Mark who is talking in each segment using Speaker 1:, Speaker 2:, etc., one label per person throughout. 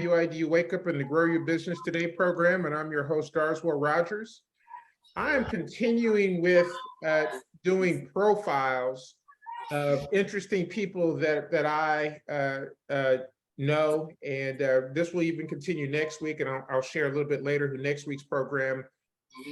Speaker 1: UID Wake Up and Grow Your Business Today program, and I'm your host, Darswell Rogers. I am continuing with doing profiles of interesting people that I know, and this will even continue next week, and I'll share a little bit later who next week's program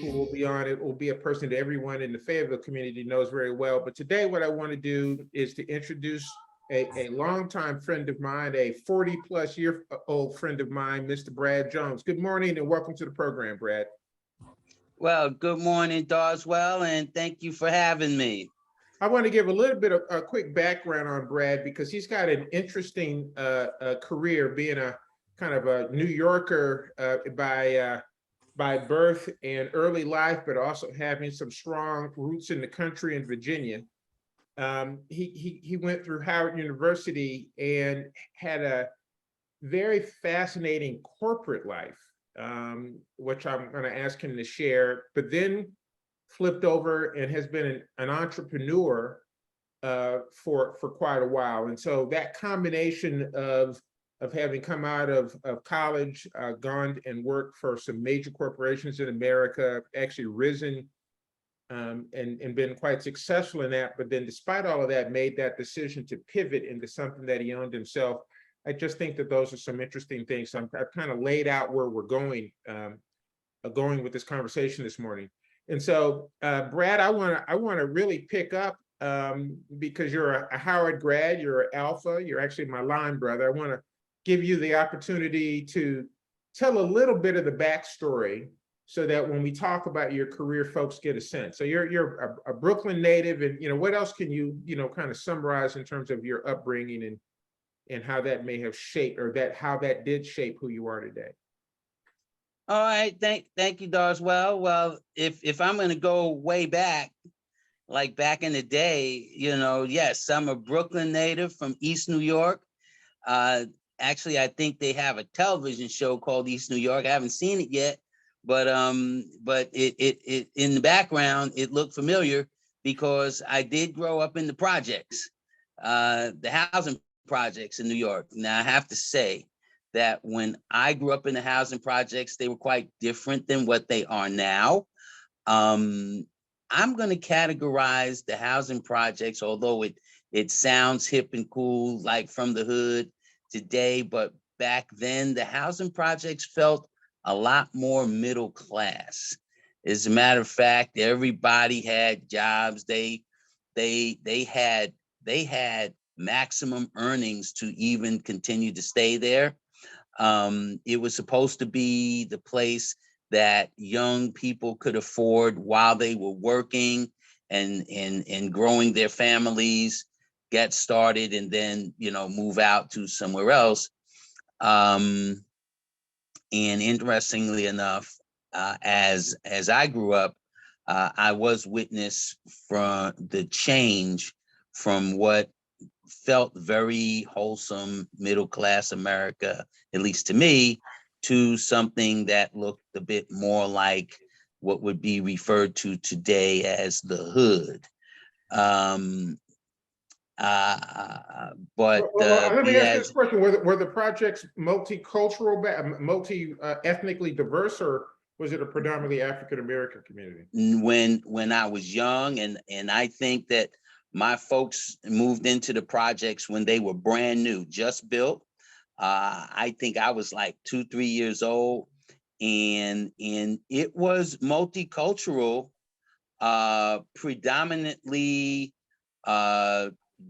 Speaker 1: who will be on. It will be a person that everyone in the Fayetteville community knows very well. But today what I want to do is to introduce a longtime friend of mine, a 40-plus-year-old friend of mine, Mr. Brad Jones. Good morning and welcome to the program, Brad.
Speaker 2: Well, good morning, Darswell, and thank you for having me.
Speaker 1: I want to give a little bit of a quick background on Brad because he's got an interesting career, being a kind of a New Yorker by birth and early life, but also having some strong roots in the country in Virginia. He went through Howard University and had a very fascinating corporate life, which I'm going to ask him to share, but then flipped over and has been an entrepreneur for quite a while. And so that combination of having come out of college, gone and worked for some major corporations in America, actually risen and been quite successful in that, but then despite all of that, made that decision to pivot into something that he owned himself. I just think that those are some interesting things. So I've kind of laid out where we're going with this conversation this morning. And so, Brad, I want to really pick up because you're a Howard grad, you're an Alpha, you're actually my line brother. I want to give you the opportunity to tell a little bit of the backstory so that when we talk about your career, folks get a sense. So you're a Brooklyn native, and what else can you kind of summarize in terms of your upbringing and how that may have shaped, or how that did shape who you are today?
Speaker 2: All right, thank you, Darswell. Well, if I'm going to go way back, like back in the day, yes, I'm a Brooklyn native from East New York. Actually, I think they have a television show called East New York. I haven't seen it yet, but it in the background it looked familiar because I did grow up in the projects, the housing projects in New York. Now I have to say that when I grew up in the housing projects, they were quite different than what they are now. I'm going to categorize the housing projects, although it sounds hip and cool, like from the hood today, but back then the housing projects felt a lot more middle class. As a matter of fact, everybody had jobs. They had maximum earnings to even continue to stay there. It was supposed to be the place that young people could afford while they were working and growing their families, get started, and then move out to somewhere else. And interestingly enough, as I grew up, I was witness from the change from what felt very wholesome middle class America, at least to me, to something that looked a bit more like what would be referred to today as the hood.
Speaker 1: Let me ask this question: Were the projects multicultural, ethnically diverse, or was it a predominantly African American community?
Speaker 2: When I was young, and I think that my folks moved into the projects when they were brand new, just built. I think I was like 2-3 years old, and it was multicultural, predominantly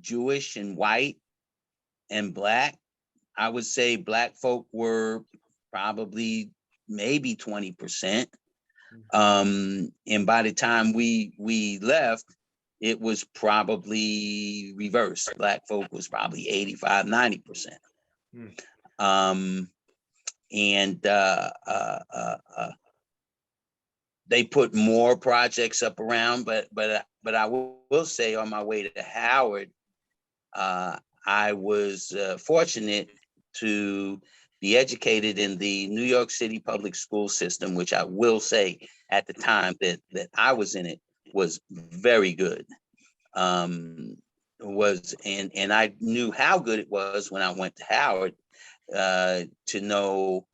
Speaker 2: Jewish and white and Black. I would say Black folk were probably maybe 20%. And by the time we left, it was probably reversed. Black folk was probably 85-90%. And they put more projects up around, but I will say, on my way to Howard, I was fortunate to be educated in the New York City public school system, which I will say at the time that I was in it was very good. And I knew how good it was when I went to Howard, to know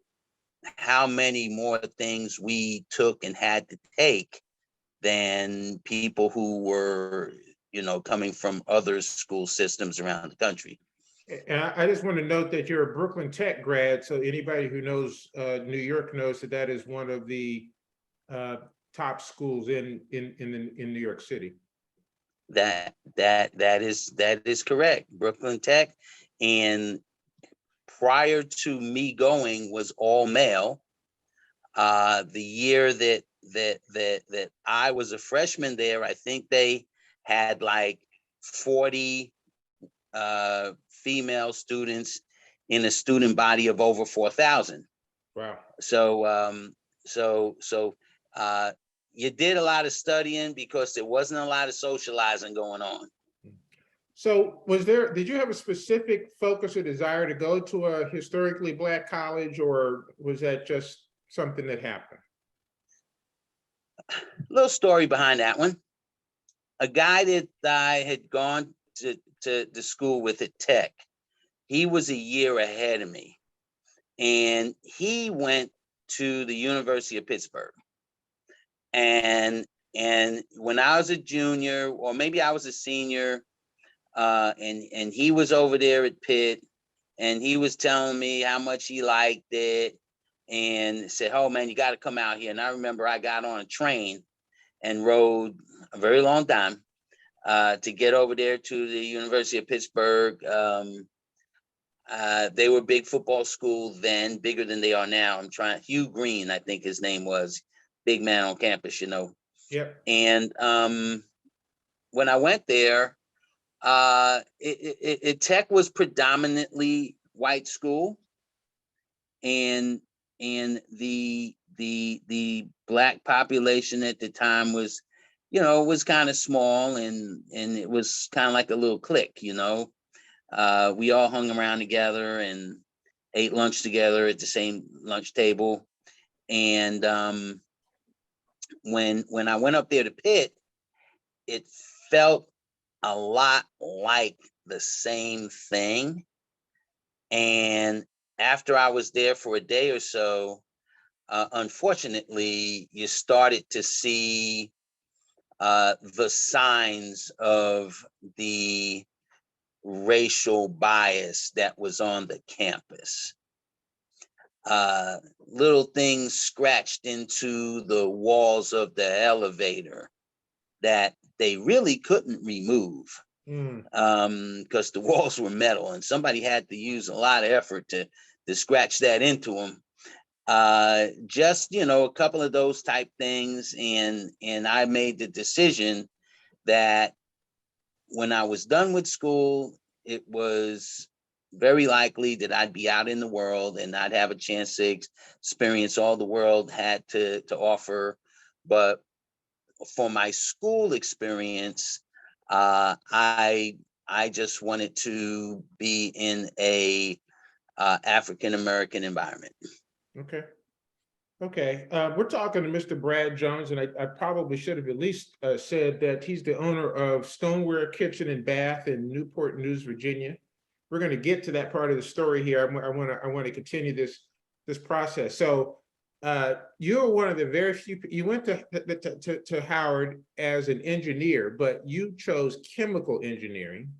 Speaker 2: how many more things we took and had to take than people who were, coming from other school systems around the country.
Speaker 1: And I just want to note that you're a Brooklyn Tech grad, so anybody who knows New York knows that that is one of the uh, top schools in New York City.
Speaker 2: That is correct. Brooklyn Tech, and prior to me going was all male. The year that I was a freshman there, I think they had like 40 female students in a student body of over 4,000.
Speaker 1: Wow.
Speaker 2: So you did a lot of studying because there wasn't a lot of socializing going on.
Speaker 1: So did you have a specific focus or desire to go to a historically Black college, or was that just something that happened?
Speaker 2: Little story behind that one. A guy that I had gone to the school with at Tech, he was a year ahead of me. And he went to the University of Pittsburgh. And when I was a junior, or maybe I was a senior, and he was over there at Pitt, and he was telling me how much he liked it, and said, "Oh man, you got to come out here." And I remember I got on a train and rode a very long time to get over there to the University of Pittsburgh. They were a big football school then, bigger than they are now. Hugh Green, I think his name was, big man on campus,
Speaker 1: Yep.
Speaker 2: And when I went there, Tech was predominantly white school, and the Black population at the time was, was kind of small, and it was kind of like a little clique, we all hung around together and ate lunch together at the same lunch table. And when I went up there to Pitt, it felt a lot like the same thing. And after I was there for a day or so, unfortunately, you started to see the signs of the racial bias that was on the campus. Little things scratched into the walls of the elevator that they really couldn't remove because the walls were metal, and somebody had to use a lot of effort to scratch that into them. Just a couple of those type things, and I made the decision that when I was done with school, it was very likely that I'd be out in the world and I'd have a chance to experience all the world had to offer. But for my school experience, I just wanted to be in a African American environment.
Speaker 1: Okay. Okay, we're talking to Mr. Brad Jones, and I probably should have at least said that he's the owner of Stoneware Kitchen and Bath in Newport News, Virginia. We're going to get to that part of the story here. I want to continue this process. So you're one of the very few. You went to Howard as an engineer, but you chose chemical engineering,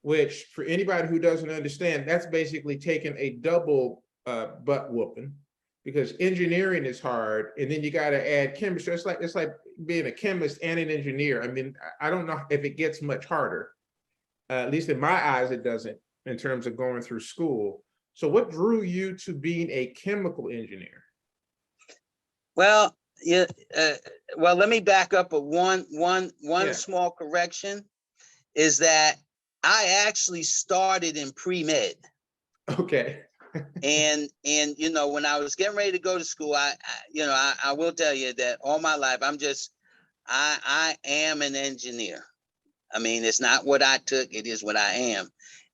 Speaker 1: which for anybody who doesn't understand, that's basically taking a double butt whooping, because engineering is hard, and then you got to add chemistry. It's like being a chemist and an engineer. I mean, I don't know if it gets much harder. At least in my eyes, it doesn't, in terms of going through school. So, what drew you to being a chemical engineer?
Speaker 2: Well, yeah. Well, let me back up. But one
Speaker 1: Yeah.
Speaker 2: small correction is that I actually started in pre-med.
Speaker 1: Okay.
Speaker 2: And when I was getting ready to go to school, I will tell you that all my life I am an engineer. I mean, it's not what I took, it is what I am.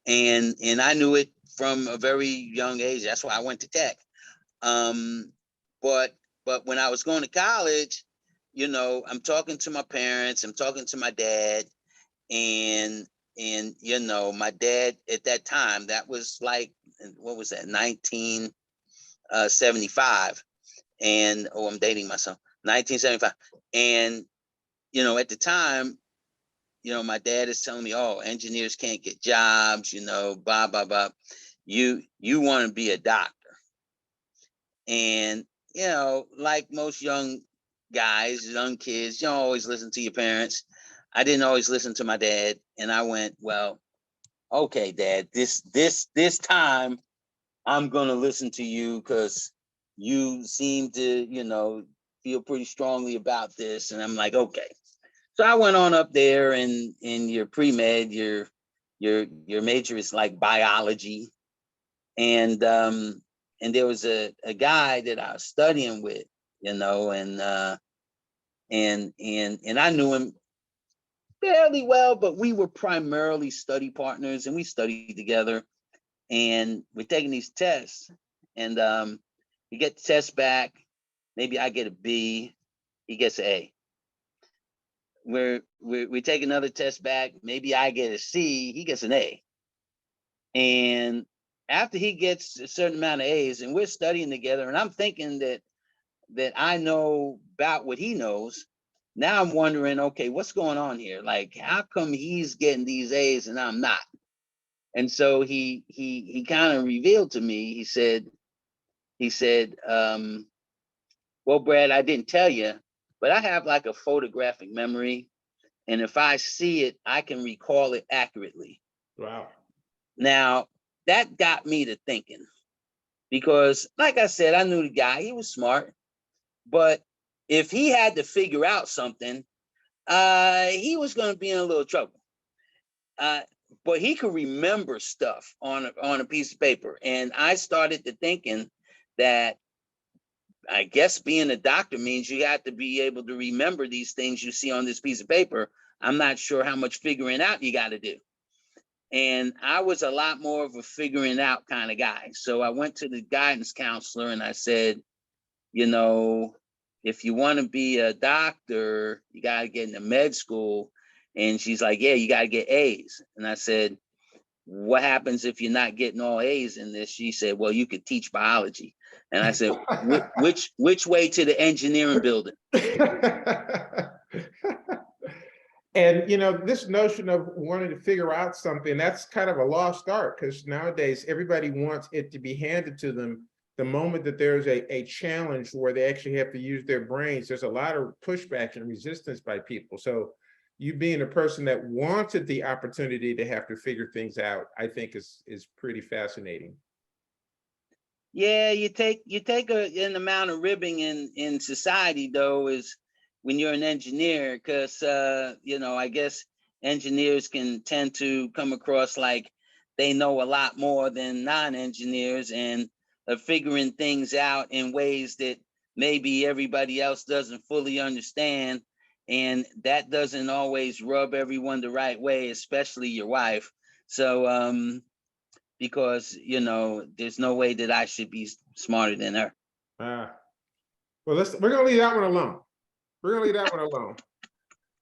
Speaker 2: And I knew it from a very young age. That's why I went to Tech. But when I was going to college, I'm talking to my parents, I'm talking to my dad, and my dad at that time, that was like what was that, 1975. And I'm dating myself, 1975. And, at the time, my dad is telling me, oh, engineers can't get jobs, blah, blah, blah. You want to be a doctor. And, like most young guys, young kids, you don't always listen to your parents. I didn't always listen to my dad. And I went, well, okay, Dad, this time I'm going to listen to you because you seem to, feel pretty strongly about this. And I'm like, okay. So I went on up there, and in your pre-med, your major is like biology. And there was a guy that I was studying with, and I knew him fairly well, but we were primarily study partners, and we studied together. And we're taking these tests, and you get the test back. Maybe I get a B, he gets an A. We take another test back. Maybe I get a C, he gets an A. And after he gets a certain amount of A's, and we're studying together, and I'm thinking that I know about what he knows. Now I'm wondering, okay, what's going on here? Like, how come he's getting these A's and I'm not? And so he kind of revealed to me. He said, well, Brad, I didn't tell you, but I have like a photographic memory, and if I see it, I can recall it accurately.
Speaker 1: Wow.
Speaker 2: Now, that got me to thinking, because like I said, I knew the guy, he was smart, but if he had to figure out something, he was going to be in a little trouble. But he could remember stuff on a piece of paper. And I started to thinking that I guess being a doctor means you have to be able to remember these things you see on this piece of paper. I'm not sure how much figuring out you got to do. And I was a lot more of a figuring out kind of guy. So I went to the guidance counselor and I said, if you want to be a doctor, you got to get into med school. And she's like, yeah, you got to get A's. And I said, what happens if you're not getting all A's in this? She said, well, you could teach biology. And I said, which way to the engineering building?
Speaker 1: And this notion of wanting to figure out something, that's kind of a lost art, because nowadays everybody wants it to be handed to them the moment that there's a challenge where they actually have to use their brains. There's a lot of pushback and resistance by people. So you being a person that wanted the opportunity to have to figure things out, I think is pretty fascinating.
Speaker 2: Yeah, you take an amount of ribbing in society, though, is when you're an engineer, because I guess engineers can tend to come across like they know a lot more than non-engineers, and are figuring things out in ways that maybe everybody else doesn't fully understand, and that doesn't always rub everyone the right way, especially your wife. So because there's no way that I should be smarter than her.
Speaker 1: Well, we're gonna leave that one alone. We're gonna leave that one alone.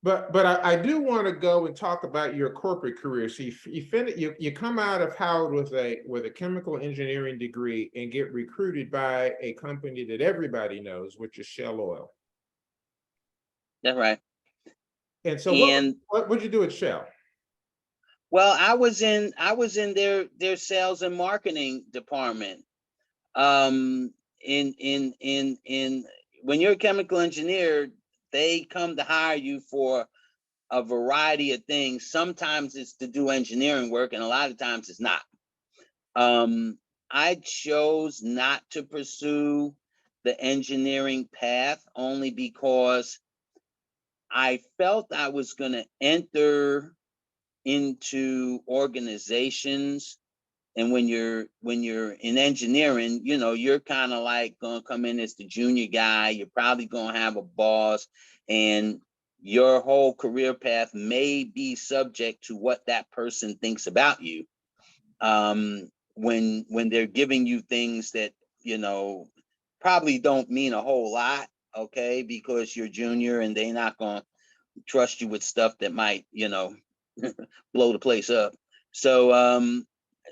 Speaker 1: But I do want to go and talk about your corporate career. So you come out of Howard with a chemical engineering degree and get recruited by a company that everybody knows, which is Shell Oil.
Speaker 2: That's right.
Speaker 1: And so what would you do at Shell?
Speaker 2: Well, I was in their sales and marketing department. In when you're a chemical engineer, they come to hire you for a variety of things. Sometimes it's to do engineering work, and a lot of times it's not. I chose not to pursue the engineering path only because I felt I was going to enter into organizations, and when you're in engineering, you're kind of like gonna come in as the junior guy. You're probably gonna have a boss, and your whole career path may be subject to what that person thinks about you. When they're giving you things that probably don't mean a whole lot, okay, because you're junior and they're not gonna trust you with stuff that might blow the place up. So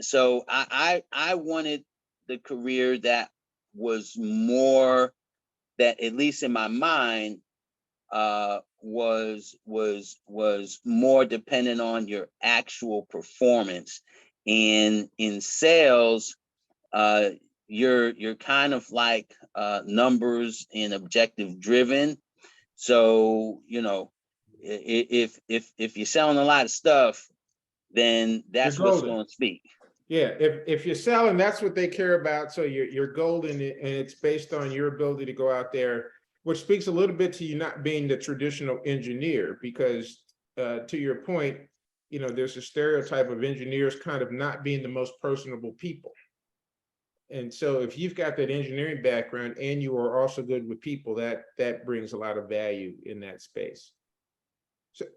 Speaker 2: so I wanted the career that was more, that at least in my mind, was more dependent on your actual performance. And in sales, uh, you're kind of like numbers and objective driven. So if you're selling a lot of stuff, then
Speaker 1: You're
Speaker 2: that's what's
Speaker 1: golden.
Speaker 2: going to speak.
Speaker 1: Yeah, if you're selling, that's what they care about. So you're golden, and it's based on your ability to go out there, which speaks a little bit to you not being the traditional engineer, because to your point, there's a stereotype of engineers kind of not being the most personable people. And so if you've got that engineering background and you are also good with people, that brings a lot of value in that space.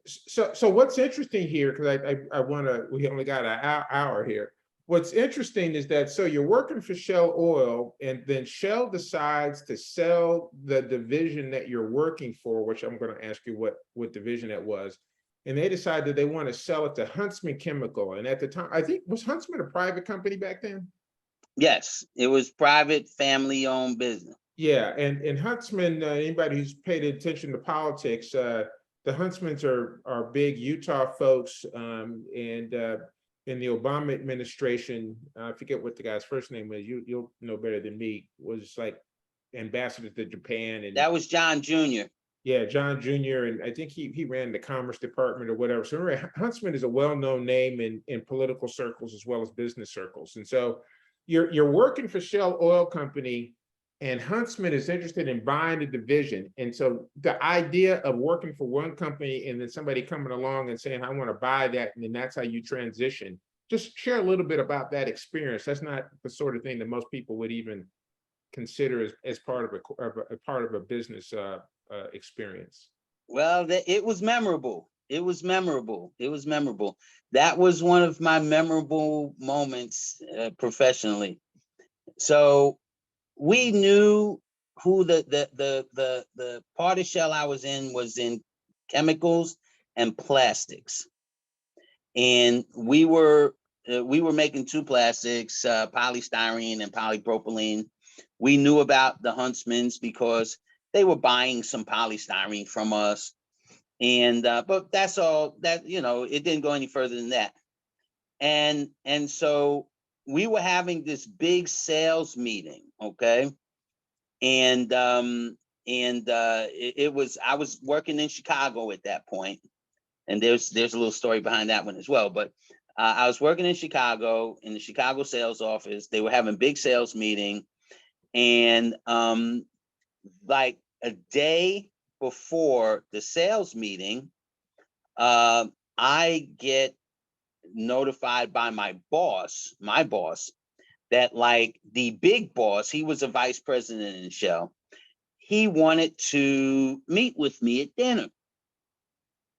Speaker 1: So what's interesting here, because I want to, we only got an hour here. What's interesting is that, so you're working for Shell Oil, and then Shell decides to sell the division that you're working for, which I'm going to ask you what division that was. And they decide that they want to sell it to Huntsman Chemical. And at the time, I think, was Huntsman a private company back then?
Speaker 2: Yes, it was private, family-owned business.
Speaker 1: Yeah, and Huntsman, anybody who's paid attention to politics, the Huntsmans are big Utah folks, and in the Obama administration, I forget what the guy's first name was. You'll know better than me. Was like ambassador to Japan, and
Speaker 2: That was John Jr.
Speaker 1: yeah, John Jr. And I think he ran the Commerce Department or whatever. So remember, Huntsman is a well-known name in political circles as well as business circles. And so you're working for Shell Oil Company, and Huntsman is interested in buying the division. And so the idea of working for one company and then somebody coming along and saying, I want to buy that, and then that's how you transition. Just share a little bit about that experience. That's not the sort of thing that most people would even consider as part of a business experience.
Speaker 2: Well, it was memorable. It was memorable. It was memorable. That was one of my memorable moments professionally. So we knew who the part of Shell I was in chemicals and plastics, and we were making two plastics, polystyrene and polypropylene. We knew about the Huntsmans because they were buying some polystyrene from us, and but that's all. That it didn't go any further than that. And so we were having this big sales meeting, okay, and it was, I was working in Chicago at that point, and there's a little story behind that one as well. But I was working in Chicago in the Chicago sales office. They were having a big sales meeting, and like a day before the sales meeting, I get notified by my boss, that like the big boss, he was a vice president in Shell, he wanted to meet with me at dinner.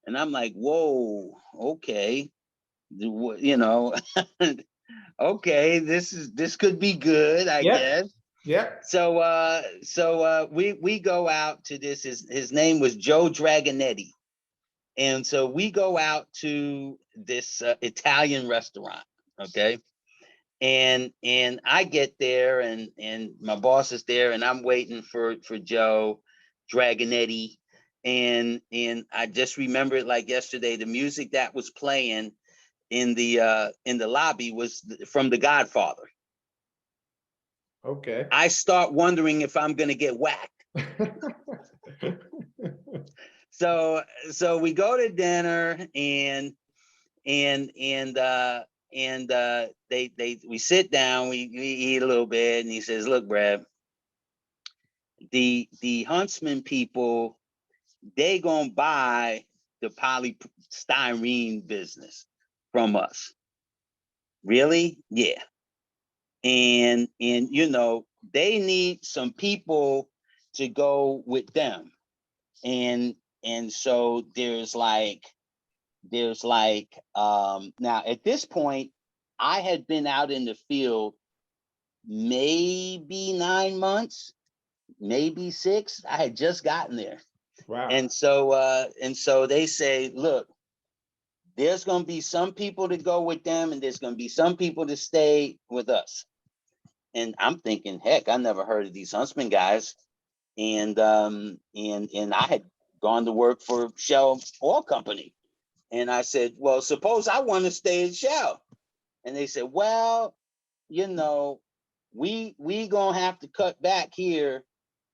Speaker 2: And I'm like, whoa, okay, okay, this could be good, I
Speaker 1: Yep.
Speaker 2: guess.
Speaker 1: Yep.
Speaker 2: So we go out to this. His name was Joe Dragonetti, and so we go out to this Italian restaurant. Okay, and I get there, and my boss is there, and I'm waiting for Joe Dragonetti, and I just remember it like yesterday. The music that was playing in the lobby was from The Godfather.
Speaker 1: Okay.
Speaker 2: I start wondering if I'm going to get whacked. So we go to dinner, and we sit down, we eat a little bit, and he says, look, Brad, the Huntsman people, they gonna buy the polystyrene business from us. Really? Yeah. And they need some people to go with them. And so there's like now at this point, I had been out in the field maybe 9 months, maybe 6. I had just gotten there.
Speaker 1: Wow.
Speaker 2: And so they say, look, there's going to be some people to go with them, and there's going to be some people to stay with us. And I'm thinking, heck, I never heard of these Huntsman guys. And I had gone to work for Shell Oil Company. And I said, well, suppose I want to stay at Shell. And they said, well, you know, we gonna have to cut back here.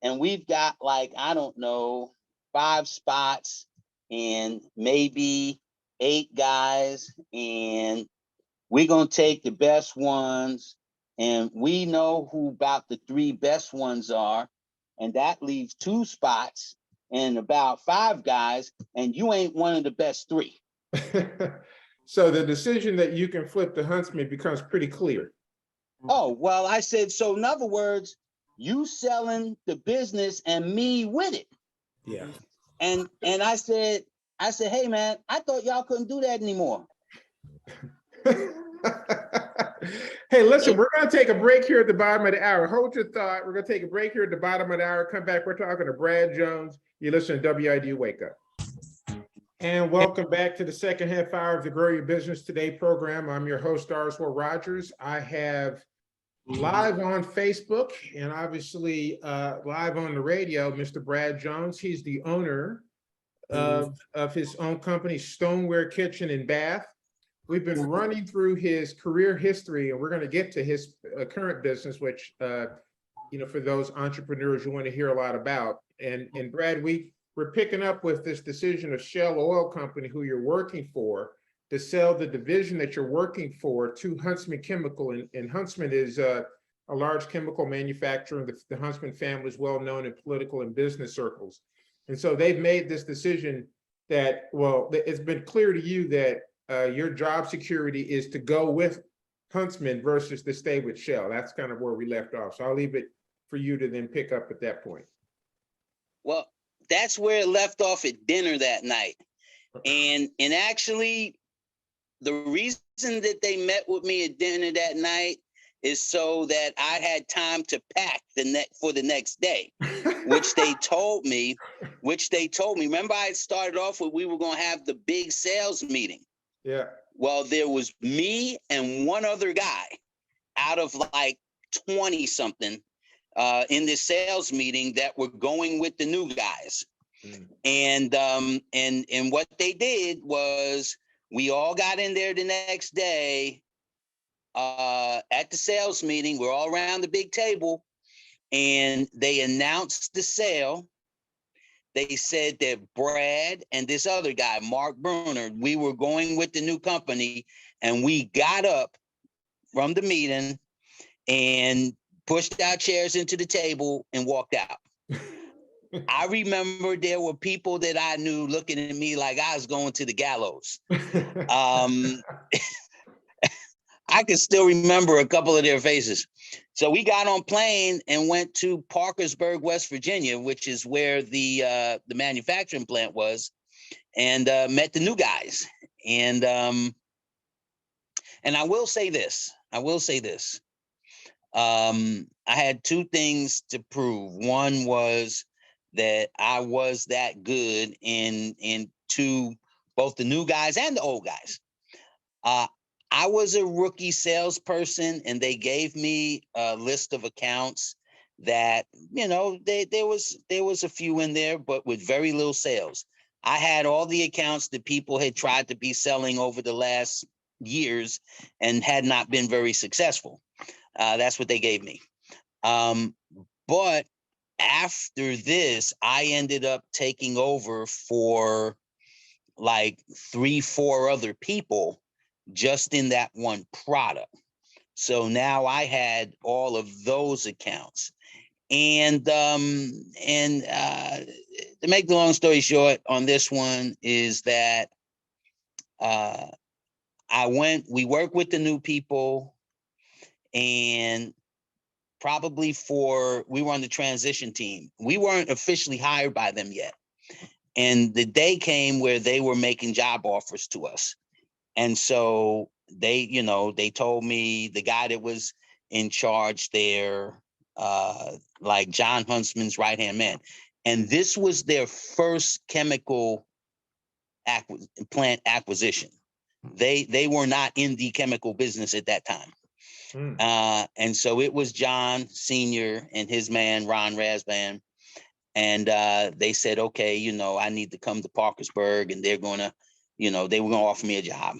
Speaker 2: And we've got, like, I don't know, 5 spots and maybe 8 guys. And we're gonna take the best ones. And we know who about the 3 best ones are. And that leaves 2 spots and about 5 guys. And you ain't one of the best 3.
Speaker 1: So the decision that you can flip the Huntsman becomes pretty clear.
Speaker 2: Oh, well, I said, so in other words, you selling the business and me with it.
Speaker 1: Yeah.
Speaker 2: And I said, hey man, I thought y'all couldn't do that anymore.
Speaker 1: Hey, listen, we're going to take a break here at the bottom of the hour. Hold your thought. We're going to take a break here at the bottom of the hour. Come back. We're talking to Brad Jones. You listen to WID Wake Up. And welcome back to the second half hour of the Grow Your Business Today program. I'm your host, Arswell Rogers. I have live on Facebook and obviously live on the radio, Mr. Brad Jones. He's the owner of his own company, Stoneware Kitchen and Bath. We've been running through his career history, and we're going to get to his current business, which, for those entrepreneurs you want to hear a lot about. And Brad, we're picking up with this decision of Shell Oil Company, who you're working for, to sell the division that you're working for to Huntsman Chemical. And Huntsman is a large chemical manufacturer. The Huntsman family is well known in political and business circles. And so they've made this decision that, well, it's been clear to you that your job security is to go with Huntsman versus to stay with Shell. That's kind of where we left off. So I'll leave it for you to then pick up at that point.
Speaker 2: Well, that's where it left off at dinner that night. And actually, the reason that they met with me at dinner that night is so that I had time to pack for the next day, which they told me. Remember, I started off with, we were going to have the big sales meeting.
Speaker 1: Yeah.
Speaker 2: Well, there was me and one other guy out of like 20 something in this sales meeting that were going with the new guys. And what they did was, we all got in there the next day at the sales meeting. We're all around the big table, and they announced the sale. They said that Brad and this other guy, Mark Bruner, we were going with the new company, and we got up from the meeting and pushed our chairs into the table and walked out. I remember there were people that I knew looking at me like I was going to the gallows. I can still remember a couple of their faces. So we got on plane and went to Parkersburg, West Virginia, which is where the manufacturing plant was, and met the new guys. And I will say this. I had 2 things to prove. One was that I was that good in to both the new guys and the old guys. I was a rookie salesperson, and they gave me a list of accounts that, there was a few in there, but with very little sales. I had all the accounts that people had tried to be selling over the last years and had not been very successful. That's what they gave me. But after this, I ended up taking over for like 3-4 other people just in that one product. So now I had all of those accounts. And to make the long story short on this one is that we worked with the new people, and we were on the transition team. We weren't officially hired by them yet. And the day came where they were making job offers to us. And so they told me, the guy that was in charge there, like John Huntsman's right-hand man. And this was their first chemical plant acquisition. They were not in the chemical business at that time. And so it was John Sr. and his man, Ron Rasband. And they said, okay, you know, I need to come to Parkersburg, and they're going to, you know, they were going to offer me a job.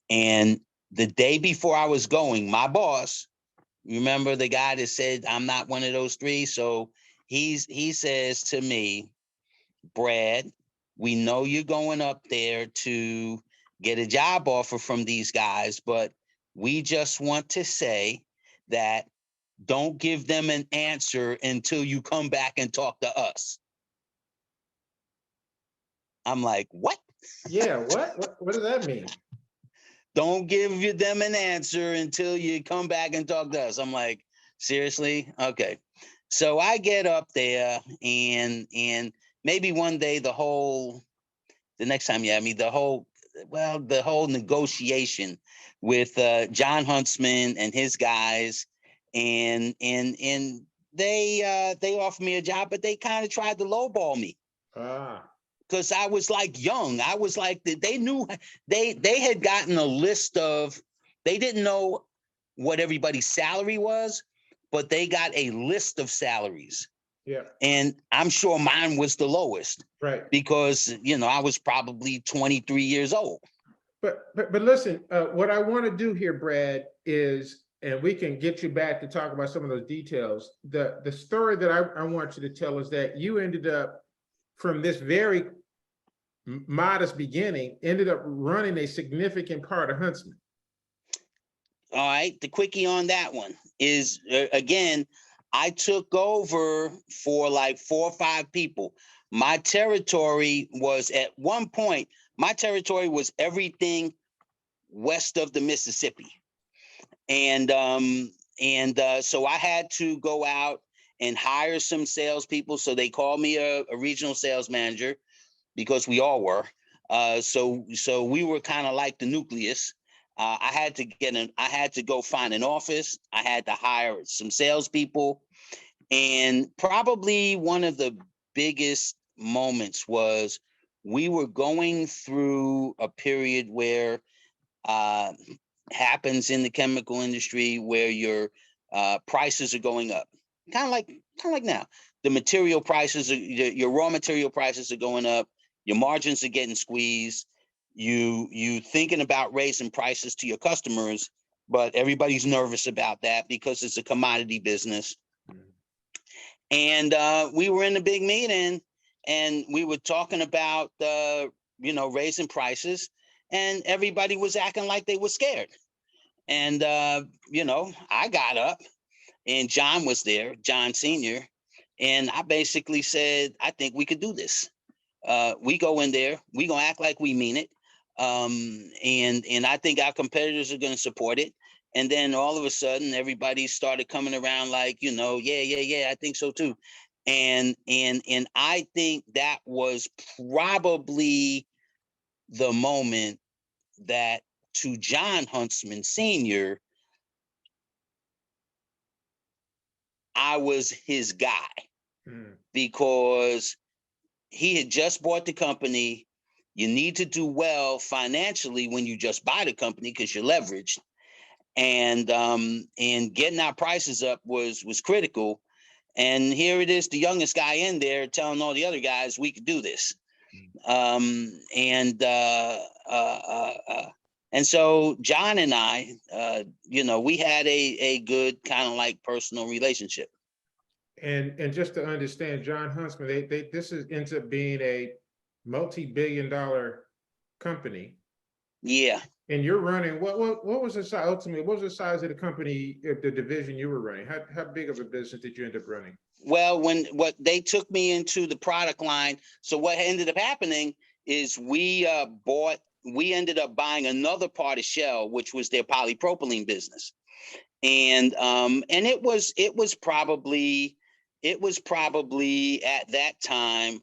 Speaker 2: And the day before I was going, my boss, remember the guy that said, I'm not one of those three. So he says to me, Brad, we know you're going up there to get a job offer from these guys, but we just want to say that don't give them an answer until you come back and talk to us. I'm like, what?
Speaker 1: Yeah, what does that mean?
Speaker 2: Don't give them an answer until you come back and talk to us. I'm like, seriously? Okay. So I get up there, and maybe one day the next time you have me, the whole negotiation with John Huntsman and his guys, and they offered me a job, but they kind of tried to lowball me. Because I was like young. I was like, they knew they had gotten a list of, they didn't know what everybody's salary was, but they got a list of salaries.
Speaker 1: Yeah.
Speaker 2: And I'm sure mine was the lowest.
Speaker 1: Right.
Speaker 2: Because, you know, I was probably 23 years old.
Speaker 1: But listen, what I want to do here, Brad, is, and we can get you back to talk about some of those details. The story that I want you to tell is that you ended up, from this very modest beginning, ended up running a significant part of Huntsman.
Speaker 2: All right. The quickie on that one is, again, I took over for like 4 or 5 people. My territory was, at one point, my territory was everything west of the Mississippi. And so I had to go out and hire some salespeople. So they called me a regional sales manager, because we all were. So we were kind of like the nucleus. I had to go find an office. I had to hire some salespeople. And probably one of the biggest moments was, we were going through a period where happens in the chemical industry, where your prices are going up. Kind of like now. The material prices, your raw material prices are going up. Your margins are getting squeezed. You thinking about raising prices to your customers, but everybody's nervous about that because it's a commodity business. And we were in a big meeting, and we were talking about raising prices, and everybody was acting like they were scared. And I got up, and John was there, John Sr., and I basically said, I think we could do this. We go in there, we gonna act like we mean it. And I think our competitors are gonna support it. And then all of a sudden, everybody started coming around like, yeah, I think so too. And I think that was probably the moment that, to John Huntsman Sr., I was his guy, because he had just bought the company. You need to do well financially when you just buy the company, because you're leveraged. And getting our prices up was critical. And here it is, the youngest guy in there telling all the other guys we could do this. And so John and I, we had a good kind of like personal relationship.
Speaker 1: And just to understand, John Huntsman, ends up being a multi-billion-dollar company.
Speaker 2: Yeah.
Speaker 1: And you're running, what was the size, ultimately, what was the size of the company, the division you were running? How big of a business did you end up running?
Speaker 2: Well, what they took me into the product line. So what ended up happening is we ended up buying another part of Shell, which was their polypropylene business. And it was probably at that time,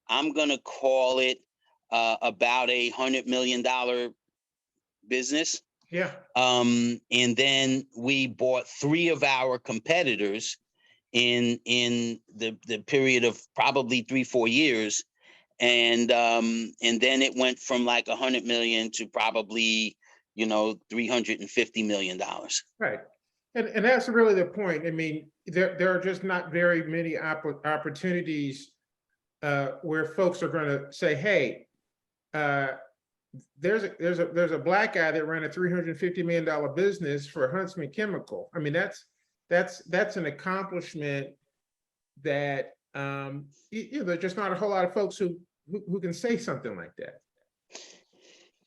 Speaker 2: I'm going to call it about $100 million business.
Speaker 1: Yeah.
Speaker 2: And then we bought 3 of our competitors in the period of probably 3-4 years. And then it went from like 100 million to probably, $350 million.
Speaker 1: Right. And that's really the point. I mean, there are just not very many opportunities where folks are going to say, hey, there's a black guy that ran a $350 million business for Huntsman Chemical. I mean, that's an accomplishment that there's just not a whole lot of folks who can say something like that.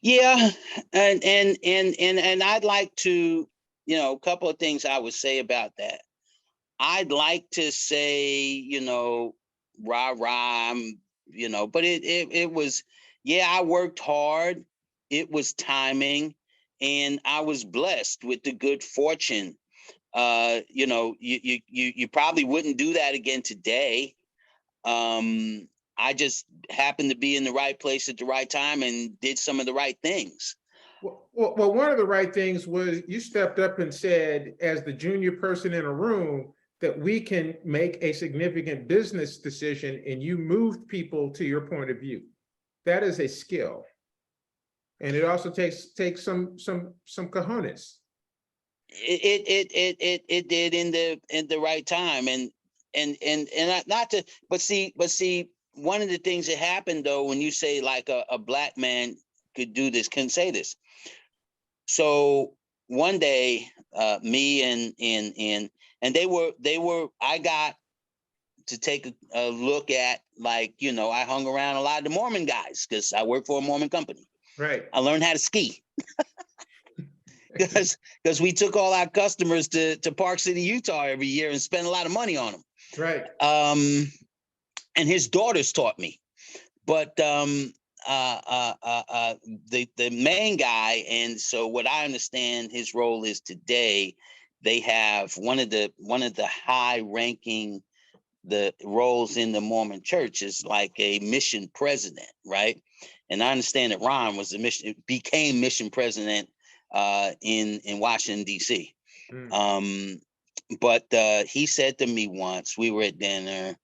Speaker 2: Yeah, and I'd like to, a couple of things I would say about that. I'd like to say, rah rah, but it was, yeah, I worked hard. It was timing, and I was blessed with the good fortune. You probably wouldn't do that again today. I just happened to be in the right place at the right time and did some of the right things.
Speaker 1: Well, one of the right things was you stepped up and said, as the junior person in a room, that we can make a significant business decision, and you moved people to your point of view. That is a skill, and it also takes some cojones.
Speaker 2: It did in the right time, and not to, but see, one of the things that happened though, when you say like a black man could do this, can say this. So one day, me and they were, I got to take a look at, like, I hung around a lot of the Mormon guys because I work for a Mormon company.
Speaker 1: Right.
Speaker 2: I learned how to ski. Because we took all our customers to Park City, Utah every year and spent a lot of money on them.
Speaker 1: Right.
Speaker 2: And his daughters taught me. But the main guy, and so what I understand his role is today, they have one of the high ranking the roles in the Mormon church is like a mission president, right? And I understand that Ron became mission president in Washington, D.C. But he said to me once, we were at dinner,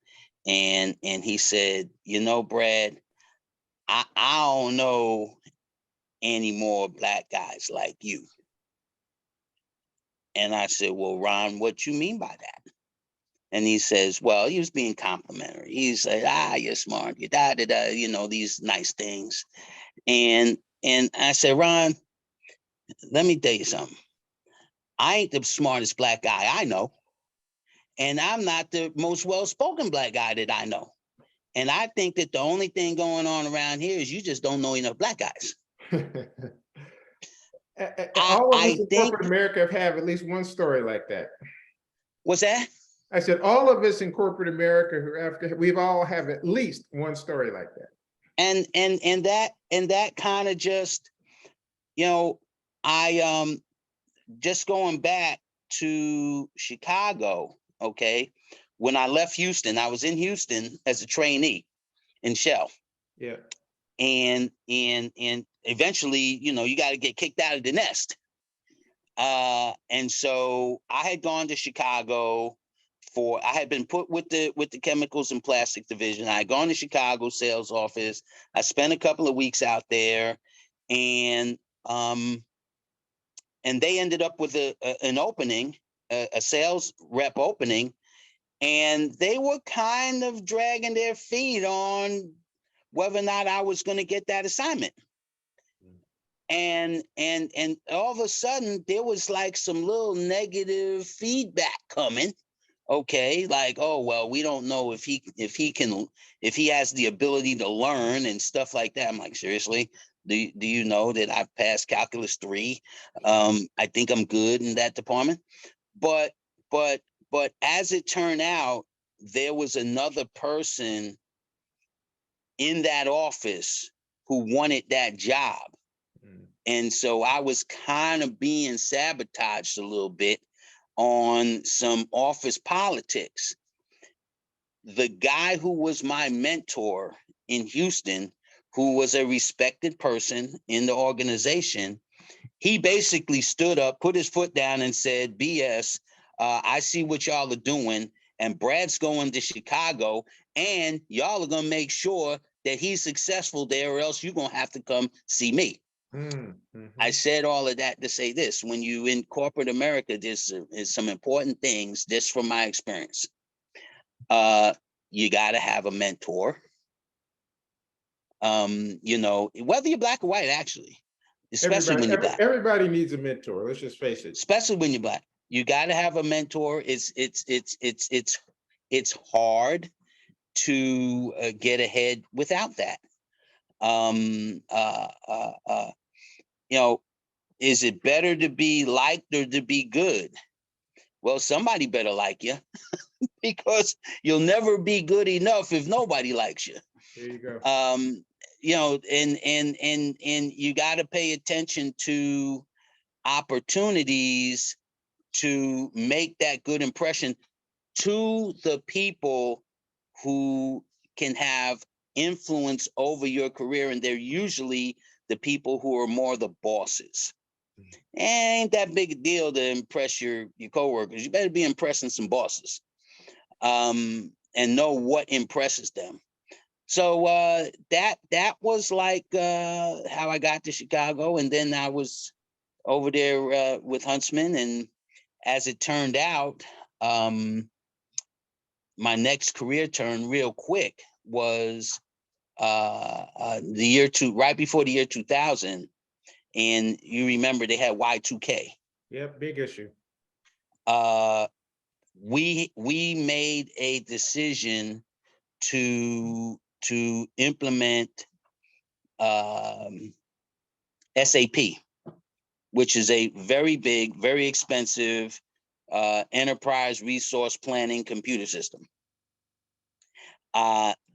Speaker 2: and he said, Brad, I don't know any more black guys like you. And I said, well, Ron, what you mean by that? And he says, well, he was being complimentary. He said, you're smart, you these nice things. And I said, Ron, let me tell you something. I ain't the smartest black guy I know. And I'm not the most well-spoken black guy that I know. And I think that the only thing going on around here is you just don't know enough black guys.
Speaker 1: All of us in corporate America have at least one story like that.
Speaker 2: What's that?
Speaker 1: I said, all of us in corporate America who are African, we've all have at least one story like that. And that kind of just, I just going back to Chicago, okay. When I left Houston, I was in Houston as a trainee in Shell. Yeah.
Speaker 2: And eventually, you got to get kicked out of the nest. And so I had gone to Chicago I had been put with the chemicals and plastic division. I had gone to Chicago sales office. I spent a couple of weeks out there, and they ended up with an opening, a sales rep opening, and they were kind of dragging their feet on whether or not I was going to get that assignment. And all of a sudden there was like some little negative feedback coming. Okay, like, oh, well, we don't know if he has the ability to learn and stuff like that. I'm like, seriously? Do you know that I've passed Calculus 3? I think I'm good in that department. But as it turned out, there was another person in that office who wanted that job. And so I was kind of being sabotaged a little bit on some office politics. The guy who was my mentor in Houston, who was a respected person in the organization, he basically stood up, put his foot down and said, BS, I see what y'all are doing, and Brad's going to Chicago, and y'all are going to make sure that he's successful there, or else you're gonna have to come see me. I
Speaker 1: Mm-hmm.
Speaker 2: said all of that to say this: when you in corporate America, there's some important things. This from my experience. You got to have a mentor. Whether you're black or white, actually, especially when you're black.
Speaker 1: Everybody needs a mentor. Let's just face it.
Speaker 2: Especially when you're black, you got to have a mentor. It's hard to get ahead without that. Um, uh, uh, uh, is it better to be liked or to be good? Well, somebody better like you because you'll never be good enough if nobody likes you.
Speaker 1: There you go.
Speaker 2: And you got to pay attention to opportunities to make that good impression to the people who can have influence over your career, and they're usually the people who are more the bosses. Ain't that big a deal to impress your coworkers. You better be impressing some bosses, and know what impresses them. So that was like how I got to Chicago, and then I was over there with Huntsman, and as it turned out, my next career turn real quick was the year right before the year 2000, and you remember they had Y2K.
Speaker 1: Yep, big issue.
Speaker 2: We made a decision to implement SAP, which is a very big, very expensive enterprise resource planning computer system.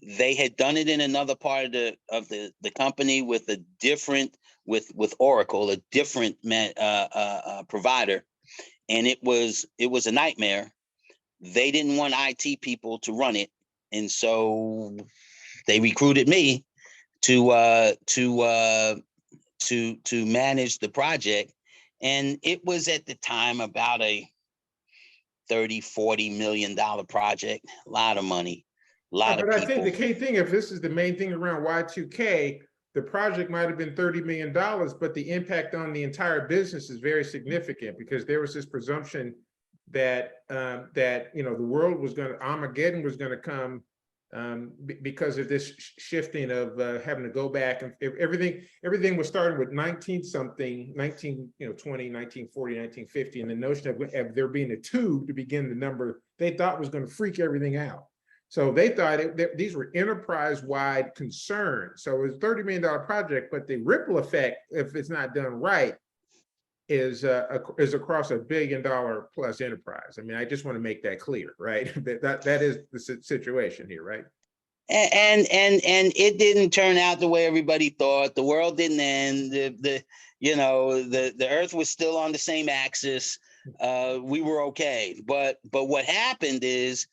Speaker 2: They had done it in another part of the company with a different with Oracle, a different provider, and it was a nightmare. They didn't want IT people to run it, and so they recruited me to manage the project. And it was at the time about a $30-40 million project, a lot of money, a lot of
Speaker 1: But I
Speaker 2: people.
Speaker 1: think the key thing, if this is the main thing around Y2K, the project might have been $30 million, but the impact on the entire business is very significant because there was this presumption that the world was going to, Armageddon was going to come because of this shifting of having to go back, and everything was starting with 19 something, 1920, 1940, 1950, and the notion of there being a two to begin the number they thought was going to freak everything out. So they thought these were enterprise-wide concerns. So it was a $30 million project, but the ripple effect, if it's not done right, is across $1 billion plus enterprise. I mean, I just want to make that clear, right? that is the situation here, right?
Speaker 2: And it didn't turn out the way everybody thought. The world didn't end. The earth was still on the same axis. We were okay. But what happened is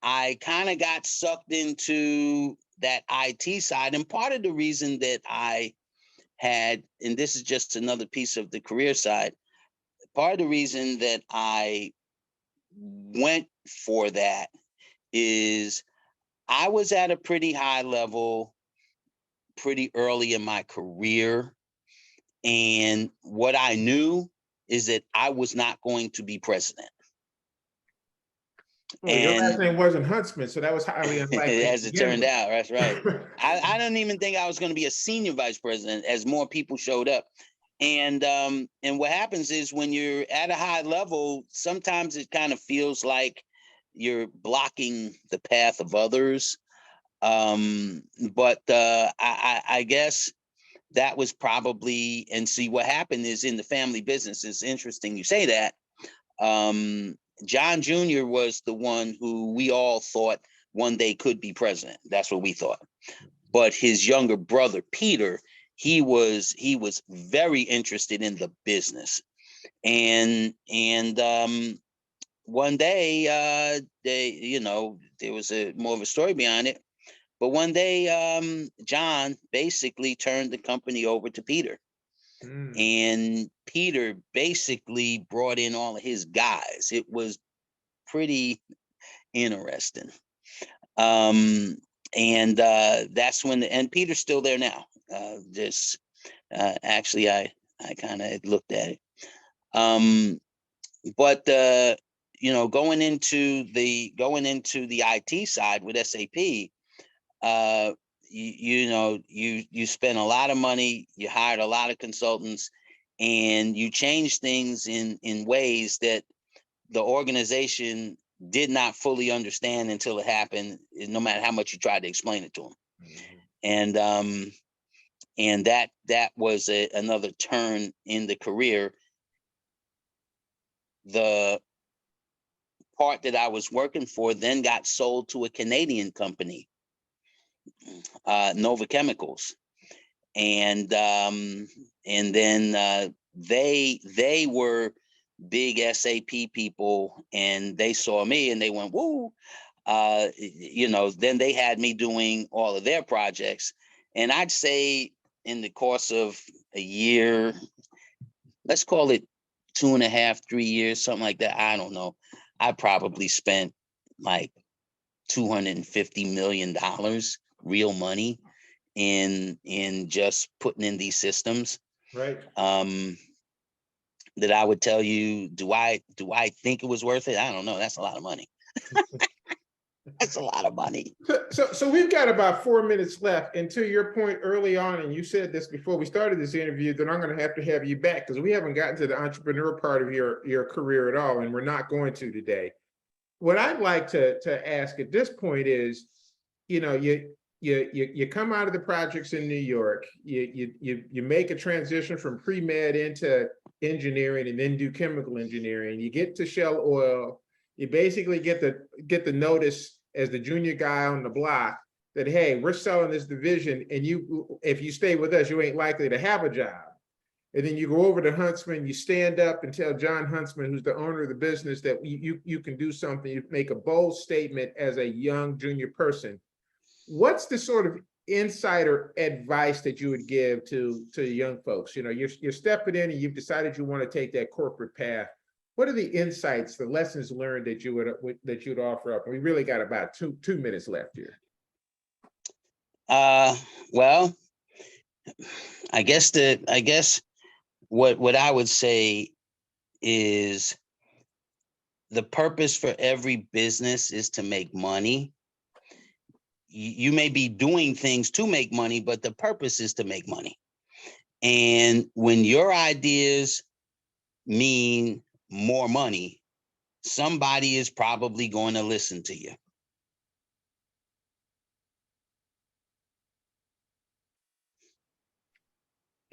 Speaker 2: I kind of got sucked into that IT side. And part of the reason that I had, and this is just another piece of the career side, part of the reason that I went for that is I was at a pretty high level pretty early in my career. And what I knew is that I was not going to be president.
Speaker 1: Well, your last name wasn't Huntsman, so that was highly unlikely.
Speaker 2: As it turned out, that's right. I don't even think I was going to be a senior vice president as more people showed up. And what happens is when you're at a high level, sometimes it kind of feels like you're blocking the path of others. But I guess that was probably, and see what happened is in the family business, it's interesting you say that. John Jr. was the one who we all thought one day could be president. That's what we thought. But his younger brother, Peter, he was very interested in the business. And one day, there was more of a story behind it. But one day, John basically turned the company over to Peter. And Peter basically brought in all of his guys. It was pretty interesting. And that's when and Peter's still there now. Actually, I kind of looked at it. But going into the IT side with SAP, you spent a lot of money, you hired a lot of consultants, and you changed things in ways that the organization did not fully understand until it happened, no matter how much you tried to explain it to them. Mm-hmm. And that was another turn in the career. The part that I was working for then got sold to a Canadian company, Nova Chemicals, and then they were big SAP people, and they saw me and they went, "Woo!" Then they had me doing all of their projects, and I'd say in the course of a year, let's call it 2.5, 3 years, something like that. I don't know. I probably spent like $250 million real money in just putting in these systems.
Speaker 1: Right.
Speaker 2: That I would tell you, do I think it was worth it? I don't know. That's a lot of money. That's a lot of money.
Speaker 1: So we've got about 4 minutes left. And to your point early on, and you said this before we started this interview, that I'm going to have you back because we haven't gotten to the entrepreneur part of your career at all, and we're not going to today. What I'd like to ask at this point is, you come out of the projects in New York, you make a transition from pre-med into engineering and then do chemical engineering. You get to Shell Oil. You basically get the notice as the junior guy on the block that, hey, we're selling this division, and if you stay with us, you ain't likely to have a job. And then you go over to Huntsman, you stand up and tell John Huntsman, who's the owner of the business, that you can do something. You make a bold statement as a young junior person. What's the sort of insight or advice that you would give to young folks? You're stepping in and you've decided you want to take that corporate path. What are the insights, the lessons learned that you'd offer up? We really got about two minutes left here.
Speaker 2: Well, I guess what I would say is the purpose for every business is to make money. You may be doing things to make money, but the purpose is to make money. And when your ideas mean more money, somebody is probably going to listen to you.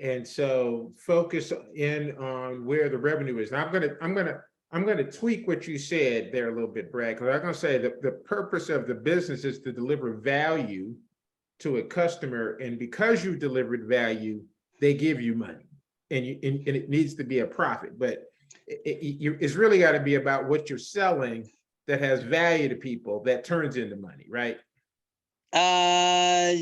Speaker 1: And so focus in on where the revenue is. Now I'm gonna tweak what you said there a little bit, Brad, because I'm gonna say that the purpose of the business is to deliver value to a customer, and because you delivered value, they give you money, and it needs to be a profit. But it's really got to be about what you're selling that has value to people that turns into money, right?
Speaker 2: I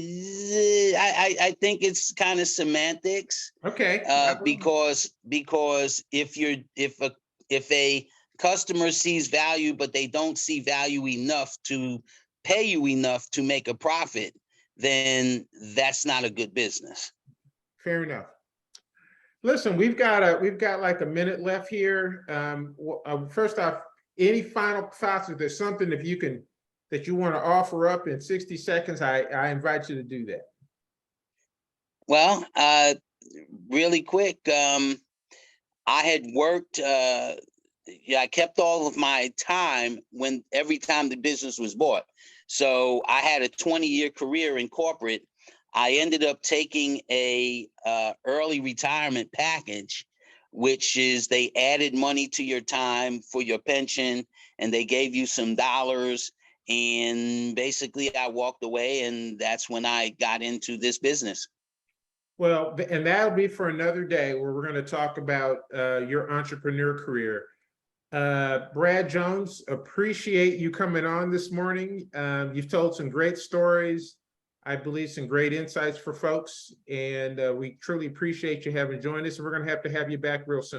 Speaker 2: think it's kind of semantics.
Speaker 1: Okay.
Speaker 2: Because if a customer sees value, but they don't see value enough to pay you enough to make a profit, then that's not a good business.
Speaker 1: Fair enough. Listen, we've got like a minute left here. First off, any final thoughts? If there's something that you want to offer up in 60 seconds, I invite you to do that.
Speaker 2: Well, really quick, I had worked, I kept all of my time every time the business was bought. So I had a 20-year career in corporate. I ended up taking a early retirement package, which is they added money to your time for your pension, and they gave you some dollars. And basically I walked away, and that's when I got into this business.
Speaker 1: Well, and that'll be for another day where we're going to talk about your entrepreneur career. Brad Jones, appreciate you coming on this morning. You've told some great stories, I believe some great insights for folks, and we truly appreciate you having joined us. And we're going to have you back real soon.